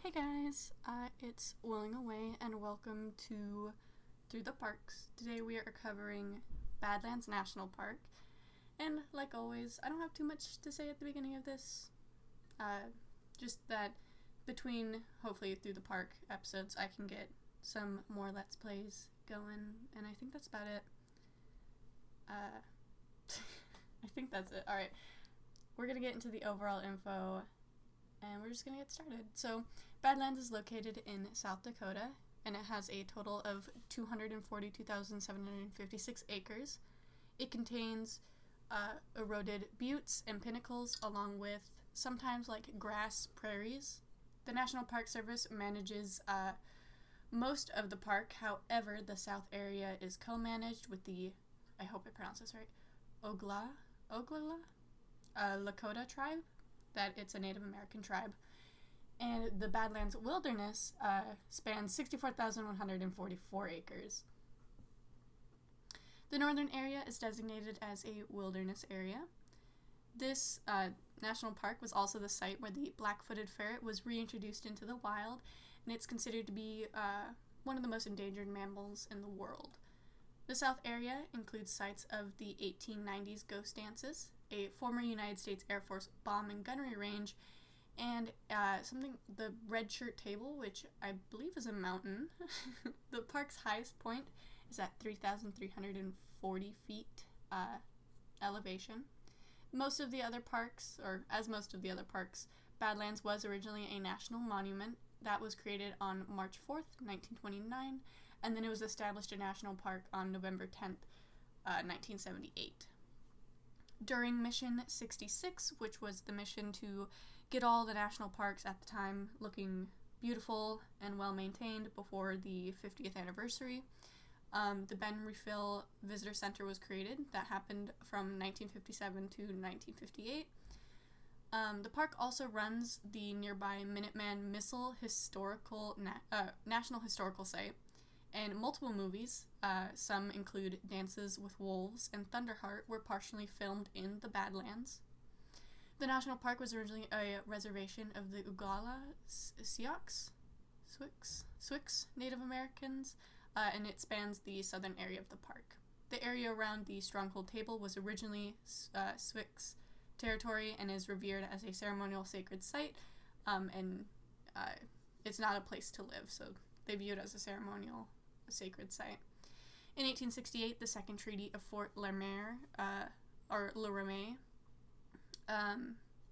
Hey guys, it's Willing Away and welcome to Through the Parks. Today we are covering Badlands National Park, and like always, I don't have too much to say at the beginning of this. Just that between, hopefully through the park episodes, I can get some more Let's Plays going, and I think that's about it. I think that's it. Alright, we're gonna get into the overall info, and we're just gonna get started. So, Badlands is located in South Dakota, and it has a total of 242,756 acres. It contains eroded buttes and pinnacles, along with sometimes grass prairies. The National Park Service manages most of the park. However, the south area is co-managed with the, I hope I pronounced this right, Oglala Lakota tribe. That it's a Native American tribe. And the Badlands Wilderness spans 64,144 acres. The northern area is designated as a wilderness area. This national park was also the site where the black-footed ferret was reintroduced into the wild, and it's considered to be one of the most endangered mammals in the world. The south area includes sites of the 1890s ghost dances, a former United States Air Force bomb and gunnery range, and the Red Shirt Table, which I believe is a mountain. The park's highest point is at 3,340 feet elevation. As most of the other parks, Badlands was originally a national monument that was created on March 4th, 1929, and then it was established a national park on November 10th, 1978. During Mission 66, which was the mission to get all the national parks at the time looking beautiful and well-maintained before the 50th anniversary, the Ben Refill Visitor Center was created. That happened from 1957 to 1958. The park also runs the nearby Minuteman Missile National Historical Site, and multiple movies, some include Dances with Wolves and Thunderheart, were partially filmed in the Badlands. The national park was originally a reservation of the Oglala Swix Native Americans, and it spans the southern area of the park. The area around the Stronghold Table was originally Swix territory and is revered as a ceremonial sacred site, and it's not a place to live, so they view it as a ceremonial sacred site. In 1868, the Second Treaty of Fort Laramie,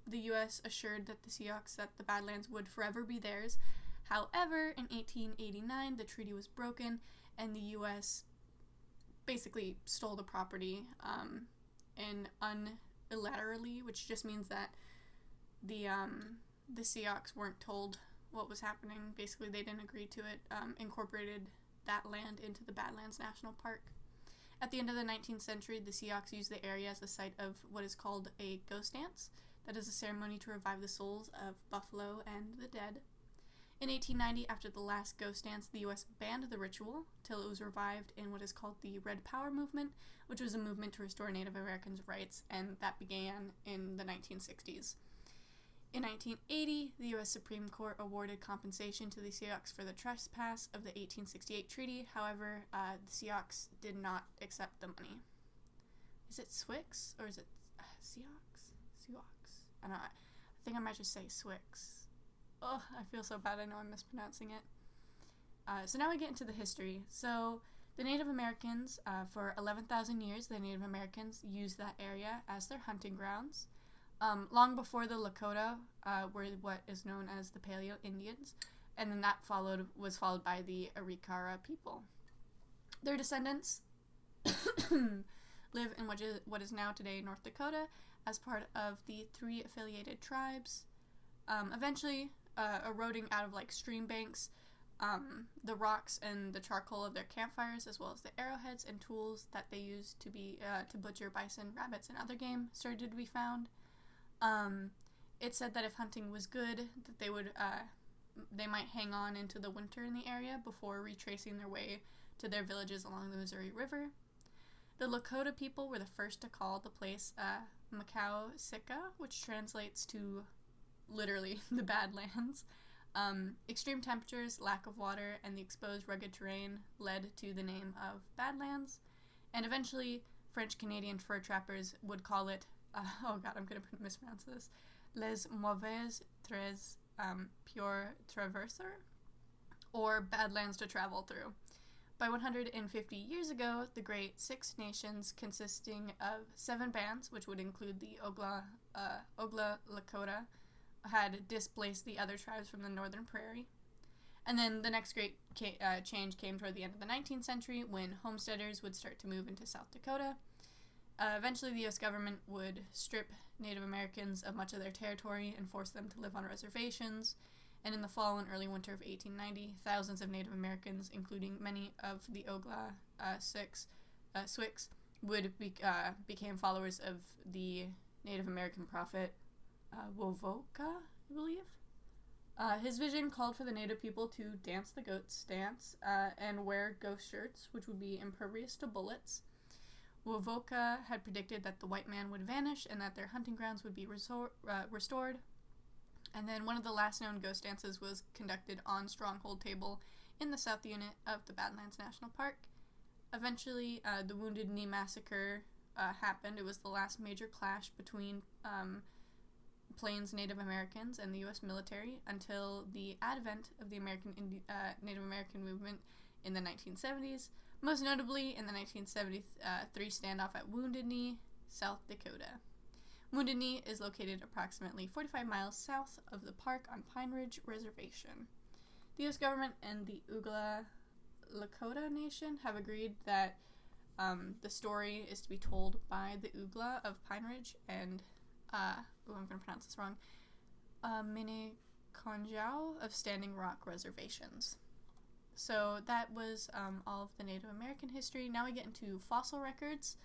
the U.S. assured that the Sioux that the Badlands would forever be theirs. However, in 1889, the treaty was broken, and the U.S. basically stole the property unilaterally, which just means that the Sioux weren't told what was happening. Basically, they didn't agree to it, incorporated that land into the Badlands National Park. At the end of the 19th century, the Sioux used the area as the site of what is called a ghost dance. That is a ceremony to revive the souls of buffalo and the dead. In 1890, after the last ghost dance, the U.S. banned the ritual till it was revived in what is called the Red Power Movement, which was a movement to restore Native Americans' rights, and that began in the 1960s. In 1980, the U.S. Supreme Court awarded compensation to the Sioux for the trespass of the 1868 treaty. However, the Sioux did not accept the money. Is it Swix or is it Sioux? I don't know. I think I might just say Swix. Oh, I feel so bad. I know I'm mispronouncing it. So now we get into the history. So the Native Americans, for 11,000 years, the Native Americans used that area as their hunting grounds. Long before the Lakota were what is known as the Paleo Indians, and then that was followed by the Arikara people. Their descendants live in what is now today North Dakota as part of the 3 affiliated tribes, eventually eroding out of stream banks. The rocks and the charcoal of their campfires, as well as the arrowheads and tools that they used to butcher bison, rabbits, and other game, started to be found. It said that if hunting was good, that they might hang on into the winter in the area before retracing their way to their villages along the Missouri River. The Lakota people were the first to call the place Macau Sika, which translates to literally the Badlands. Extreme temperatures, lack of water, and the exposed rugged terrain led to the name of Badlands, and eventually French-Canadian fur trappers would call it, I'm going to mispronounce this, les mauvais tres pour traverser, or Badlands to travel through. By 150 years ago, the Great Six Nations, consisting of 7 bands, which would include the Oglala Lakota, had displaced the other tribes from the Northern Prairie. And then the next great change came toward the end of the 19th century, when homesteaders would start to move into South Dakota. Eventually, the U.S. government would strip Native Americans of much of their territory and force them to live on reservations. And in the fall and early winter of 1890, thousands of Native Americans, including many of the Oglala Swiks, became followers of the Native American prophet Wovoka, I believe. His vision called for the Native people to dance the goat's dance and wear ghost shirts, which would be impervious to bullets. Wovoka had predicted that the white man would vanish and that their hunting grounds would be restored. And then one of the last known ghost dances was conducted on Stronghold Table in the South Unit of the Badlands National Park. Eventually, the Wounded Knee Massacre happened. It was the last major clash between Plains Native Americans and the U.S. military until the advent of the Native American movement in the 1970s, most notably in the 1973 standoff at Wounded Knee, South Dakota. Wounded Knee is located approximately 45 miles south of the park on Pine Ridge Reservation. The U.S. government and the Oglala Lakota Nation have agreed that the story is to be told by the Oglala of Pine Ridge and, I'm going to pronounce this wrong, Minneconjou of Standing Rock Reservations. So that was all of the Native American history. Now we get into fossil records.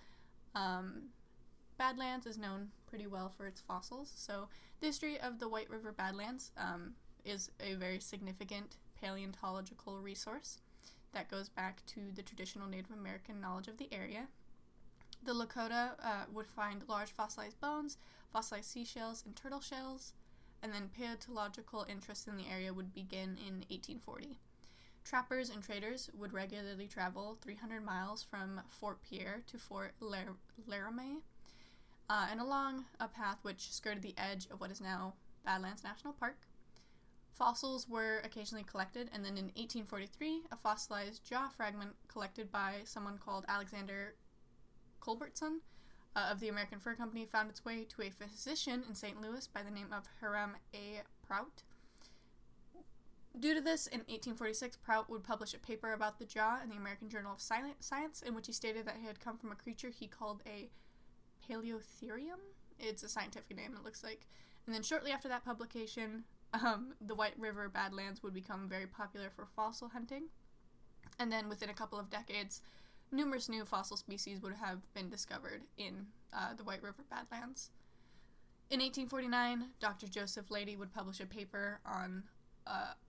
Badlands is known pretty well for its fossils. So the history of the White River Badlands is a very significant paleontological resource that goes back to the traditional Native American knowledge of the area. The Lakota would find large fossilized bones, fossilized seashells, and turtle shells, and then paleontological interest in the area would begin in 1840. Trappers and traders would regularly travel 300 miles from Fort Pierre to Fort Laramie, and along a path which skirted the edge of what is now Badlands National Park. Fossils were occasionally collected, and then in 1843, a fossilized jaw fragment collected by someone called Alexander Culbertson of the American Fur Company found its way to a physician in St. Louis by the name of Hiram A. Prout. Due to this, in 1846, Prout would publish a paper about the jaw in the American Journal of Science, in which he stated that it had come from a creature he called a Paleotherium. It's a scientific name, it looks like. And then shortly after that publication, the White River Badlands would become very popular for fossil hunting. And then within a couple of decades, numerous new fossil species would have been discovered in the White River Badlands. In 1849, Dr. Joseph Leidy would publish a paper on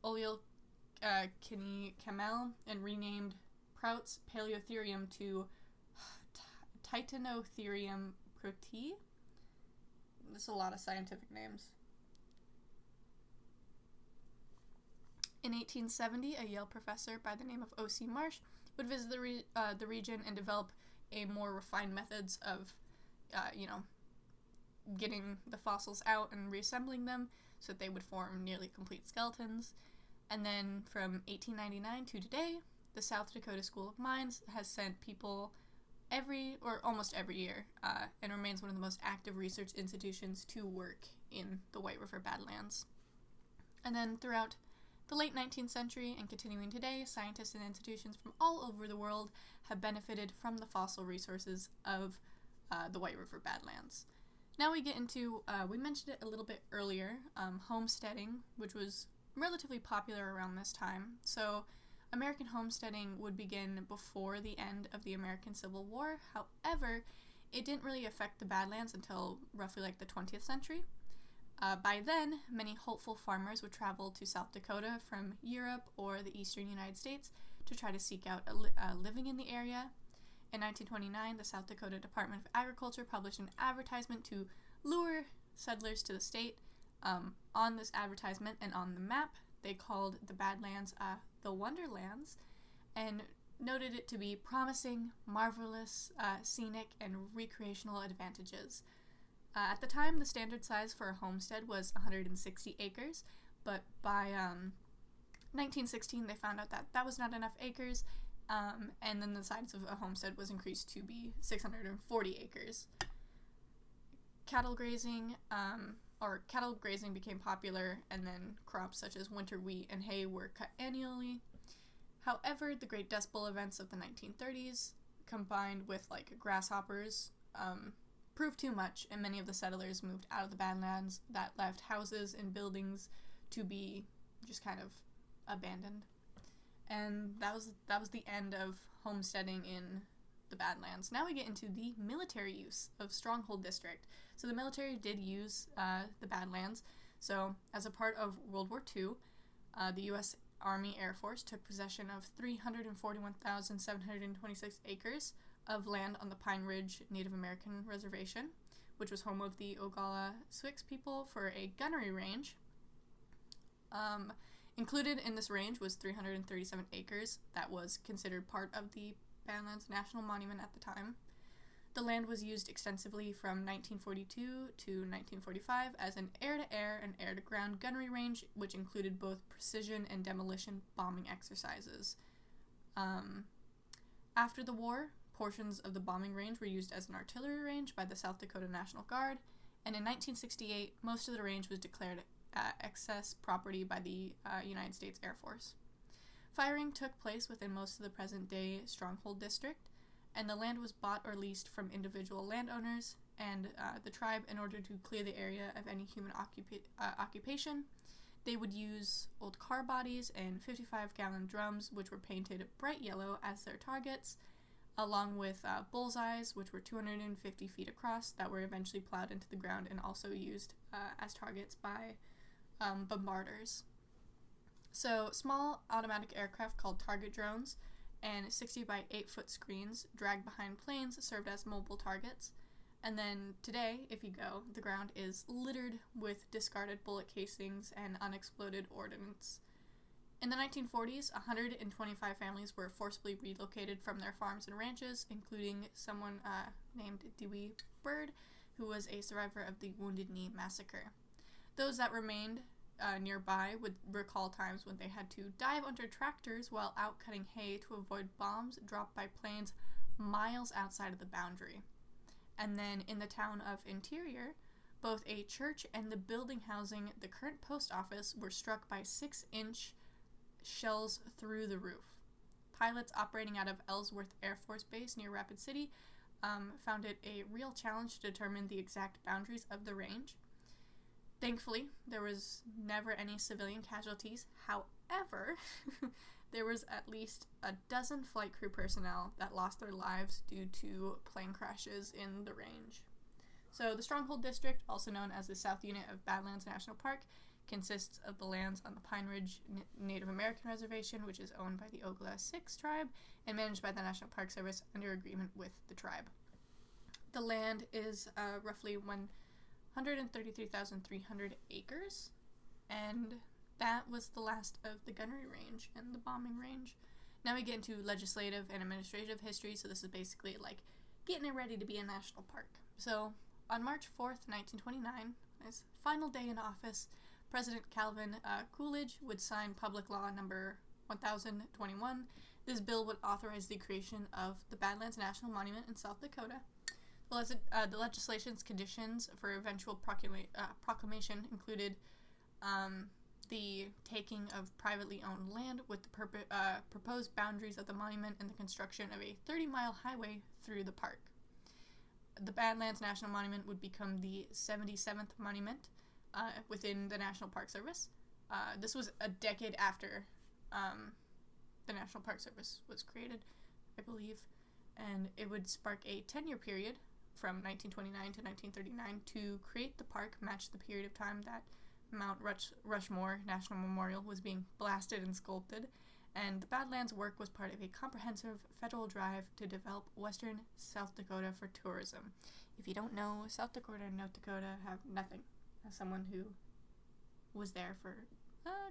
Oleochini camel and renamed Prout's Paleotherium to Titanotherium protei. There's a lot of scientific names. In 1870, a Yale professor by the name of O.C. Marsh would visit the region and develop a more refined methods of, getting the fossils out and reassembling them so that they would form nearly complete skeletons. And then from 1899 to today, the South Dakota School of Mines has sent people almost every year, and remains one of the most active research institutions to work in the White River Badlands. And then throughout the late 19th century and continuing today, scientists and institutions from all over the world have benefited from the fossil resources of the White River Badlands. Now we get into, we mentioned it a little bit earlier, homesteading, which was relatively popular around this time. So American homesteading would begin before the end of the American Civil War. However, it didn't really affect the Badlands until roughly like the 20th century. By then, many hopeful farmers would travel to South Dakota from Europe or the eastern United States to try to seek out a living in the area. In 1929, the South Dakota Department of Agriculture published an advertisement to lure settlers to the state. On this advertisement and on the map, they called the Badlands the Wonderlands, and noted it to be promising, marvelous, scenic, and recreational advantages. At the time, the standard size for a homestead was 160 acres, but by 1916 they found out that that was not enough acres, and then the size of a homestead was increased to be 640 acres. Cattle grazing became popular, and then crops such as winter wheat and hay were cut annually. However, the Great Dust Bowl events of the 1930s, combined with grasshoppers, proved too much, and many of the settlers moved out of the Badlands. That left houses and buildings to be just kind of abandoned. And that was the end of homesteading in the Badlands. Now we get into the military use of Stronghold District. So the military did use the Badlands. So as a part of World War II, the U.S. Army Air Force took possession of 341,726 acres of land on the Pine Ridge Native American Reservation, which was home of the Oglala Swix people, for a gunnery range. Included in this range was 337 acres that was considered part of the Badlands National Monument at the time. The land was used extensively from 1942 to 1945 as an air-to-air and air-to-ground gunnery range, which included both precision and demolition bombing exercises. After the war, portions of the bombing range were used as an artillery range by the South Dakota National Guard, and in 1968, most of the range was declared excess property by the United States Air Force. Firing took place within most of the present-day Stronghold District, and the land was bought or leased from individual landowners and the tribe in order to clear the area of any human occupation. They would use old car bodies and 55-gallon drums, which were painted bright yellow, as their targets, along with bullseyes, which were 250 feet across, that were eventually plowed into the ground and also used as targets by bombarders. So small automatic aircraft called target drones and 60 by 8 foot screens dragged behind planes served as mobile targets. And then today, if you go, the ground is littered with discarded bullet casings and unexploded ordnance. In the 1940s, 125 families were forcibly relocated from their farms and ranches, including someone named Dewey Bird, who was a survivor of the Wounded Knee Massacre. Those that remained nearby would recall times when they had to dive under tractors while out cutting hay to avoid bombs dropped by planes miles outside of the boundary. And then in the town of Interior, both a church and the building housing the current post office were struck by 6-inch shells through the roof. Pilots operating out of Ellsworth Air Force Base near Rapid City found it a real challenge to determine the exact boundaries of the range. Thankfully, there was never any civilian casualties. However, there was at least a dozen flight crew personnel that lost their lives due to plane crashes in the range. So the Stronghold District, also known as the South Unit of Badlands National Park, consists of the lands on the Pine Ridge Native American Reservation, which is owned by the Oglala Swix tribe and managed by the National Park Service under agreement with the tribe. The land is roughly 133,300 acres, and that was the last of the gunnery range and the bombing range. Now we get into legislative and administrative history, so this is basically like getting it ready to be a national park. So on March 4th, 1929, his final day in office, President Calvin Coolidge would sign Public Law Number 1021. This bill would authorize the creation of the Badlands National Monument in South Dakota. The legislation's conditions for eventual proclamation included the taking of privately owned land with the proposed boundaries of the monument and the construction of a 30-mile highway through the park. The Badlands National Monument would become the 77th monument within the National Park Service. This was a decade after the National Park Service was created, I believe, and it would spark a 10-year period from 1929 to 1939 to create the park, match the period of time that Mount Rushmore National Memorial was being blasted and sculpted, and the Badlands work was part of a comprehensive federal drive to develop western South Dakota for tourism. If you don't know, South Dakota and North Dakota have nothing. As someone who was there for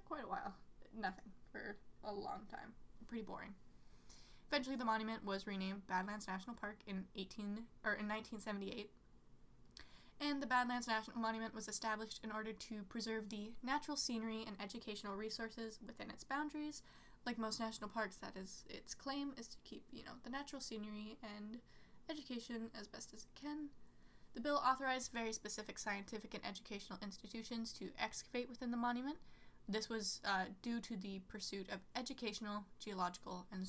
Quite a while. Nothing for a long time. Pretty boring. Eventually, the monument was renamed Badlands National Park in 1978. And the Badlands National Monument was established in order to preserve the natural scenery and educational resources within its boundaries. Like most national parks, that is its claim, is to keep, the natural scenery and education as best as it can. The bill authorized very specific scientific and educational institutions to excavate within the monument. This was due to the pursuit of educational, geological, and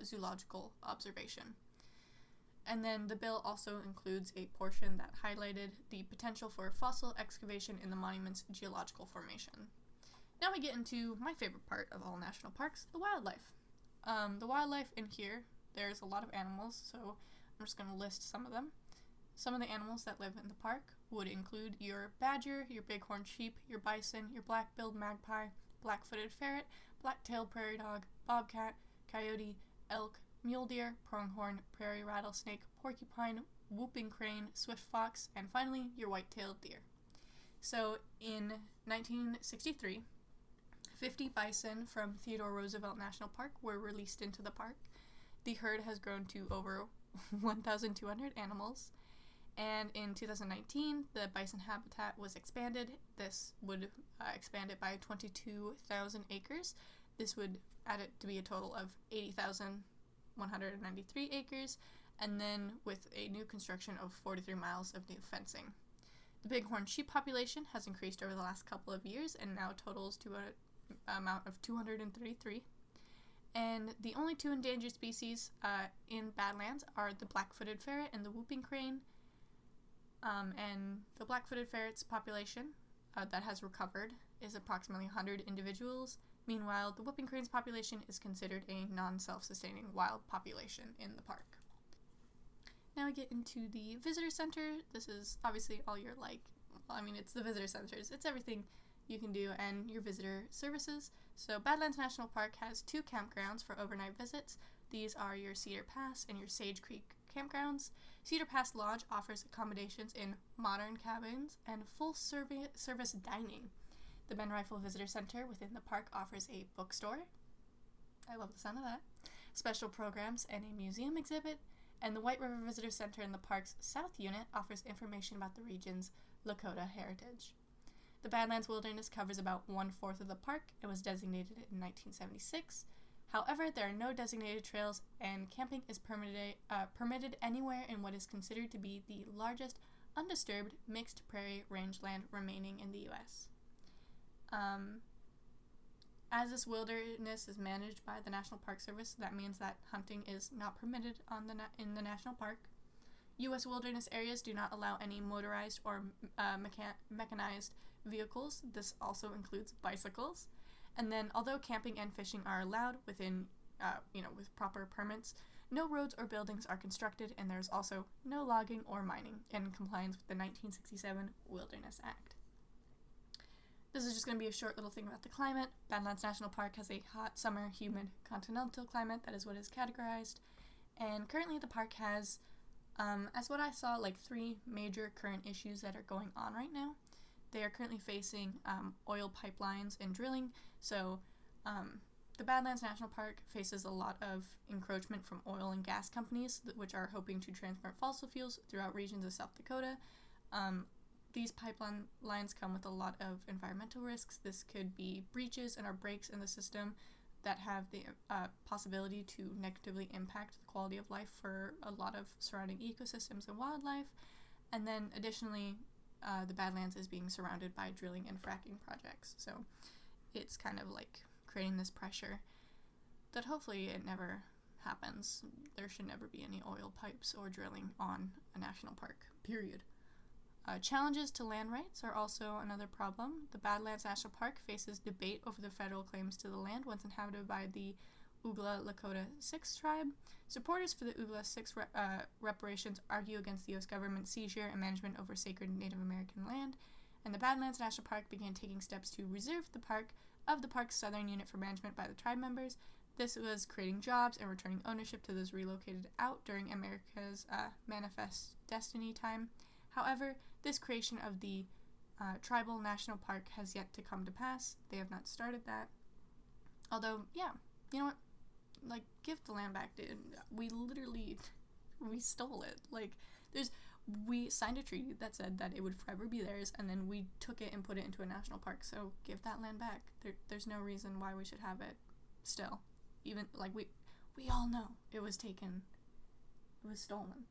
zoological observation. And then the bill also includes a portion that highlighted the potential for fossil excavation in the monument's geological formation. Now we get into my favorite part of all national parks, the wildlife. The wildlife in here, there's a lot of animals, so I'm just going to list some of them. Some of the animals that live in the park would include your badger, your bighorn sheep, your bison, your black-billed magpie, black-footed ferret, black-tailed prairie dog, bobcat, coyote, elk, mule deer, pronghorn, prairie rattlesnake, porcupine, whooping crane, swift fox, and finally your white-tailed deer. So in 1963, 50 bison from Theodore Roosevelt National Park were released into the park. The herd has grown to over 1,200 animals. And in 2019, the bison habitat was expanded. This would expand it by 22,000 acres. This would add it to be a total of 80,193 acres, and then with a new construction of 43 miles of new fencing. The bighorn sheep population has increased over the last couple of years and now totals to an amount of 233. And the only two endangered species in Badlands are the black-footed ferret and the whooping crane. And the black-footed ferret's population that has recovered is approximately 100 individuals. Meanwhile, the whooping crane's population is considered a non-self-sustaining wild population in the park. Now we get into the visitor center. This is obviously all your it's the visitor centers. It's everything you can do and your visitor services. So Badlands National Park has 2 campgrounds for overnight visits. These are your Cedar Pass and your Sage Creek campgrounds. Cedar Pass Lodge offers accommodations in modern cabins and full service dining. The Ben Rifle Visitor Center within the park offers a bookstore. I love the sound of that. Special programs and a museum exhibit. And the White River Visitor Center in the park's South Unit offers information about the region's Lakota heritage. The Badlands Wilderness covers about 1/4 of the park and was designated in 1976. However, there are no designated trails, and camping is permitted anywhere in what is considered to be the largest undisturbed mixed prairie rangeland remaining in the U.S. As this wilderness is managed by the National Park Service, that means that hunting is not permitted in the national park. U.S. wilderness areas do not allow any motorized or mechanized vehicles. This also includes bicycles. And then, although camping and fishing are allowed within, with proper permits, no roads or buildings are constructed, and there's also no logging or mining in compliance with the 1967 Wilderness Act. This is just going to be a short little thing about the climate. Badlands National Park has a hot, summer, humid, continental climate. That is what is categorized. And currently the park has, as what I saw, 3 major current issues that are going on right now. They are currently facing oil pipelines and drilling. So the Badlands National Park faces a lot of encroachment from oil and gas companies, which are hoping to transport fossil fuels throughout regions of South Dakota. These pipeline lines come with a lot of environmental risks. This could be breaches or breaks in the system that have the possibility to negatively impact the quality of life for a lot of surrounding ecosystems and wildlife. And then additionally, the Badlands is being surrounded by drilling and fracking projects. So it's kind of creating this pressure that hopefully it never happens. There should never be any oil pipes or drilling on a national park, period. Challenges to land rights are also another problem. The Badlands National Park faces debate over the federal claims to the land once inhabited by the Oglala Lakota 6 tribe. Supporters for the Oglala 6 reparations argue against the U.S. government's seizure and management over sacred Native American land, and the Badlands National Park began taking steps to reserve the park's southern unit for management by the tribe members. This was creating jobs and returning ownership to those relocated out during America's Manifest Destiny time. However, this creation of the Tribal National Park has yet to come to pass. They have not started that. Although, yeah, you know what? Like, give the land back, dude. We stole it. Like, we signed a treaty that said that it would forever be theirs, and then we took it and put it into a national park, so give that land back. There's no reason why we should have it still. Even, like, we all know it was taken. It was stolen.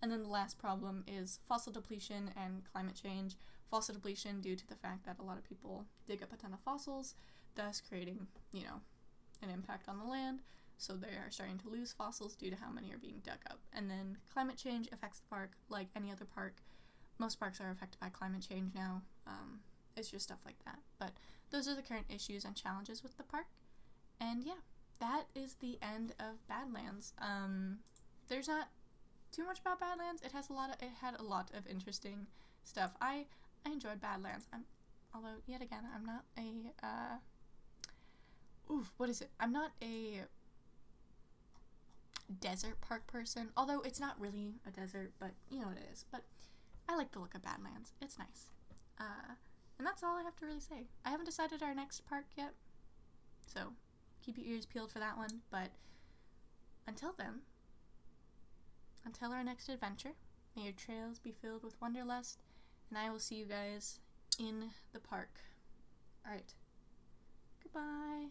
And then the last problem is fossil depletion and climate change. Fossil depletion due to the fact that a lot of people dig up a ton of fossils, thus creating, an impact on the land. So they are starting to lose fossils due to how many are being dug up. And then climate change affects the park like any other park. Most parks are affected by climate change now. It's just stuff like that. But those are the current issues and challenges with the park. And yeah, that is the end of Badlands. There's not too much about Badlands. It had a lot of interesting stuff. I enjoyed Badlands. Although yet again, I'm not I'm not a desert park person. Although it's not really a desert, but you know what it is. But I like the look of Badlands. It's nice. And that's all I have to really say. I haven't decided our next park yet, so keep your ears peeled for that one. But until then, until our next adventure, may your trails be filled with wanderlust, and I will see you guys in the park. Alright. Goodbye.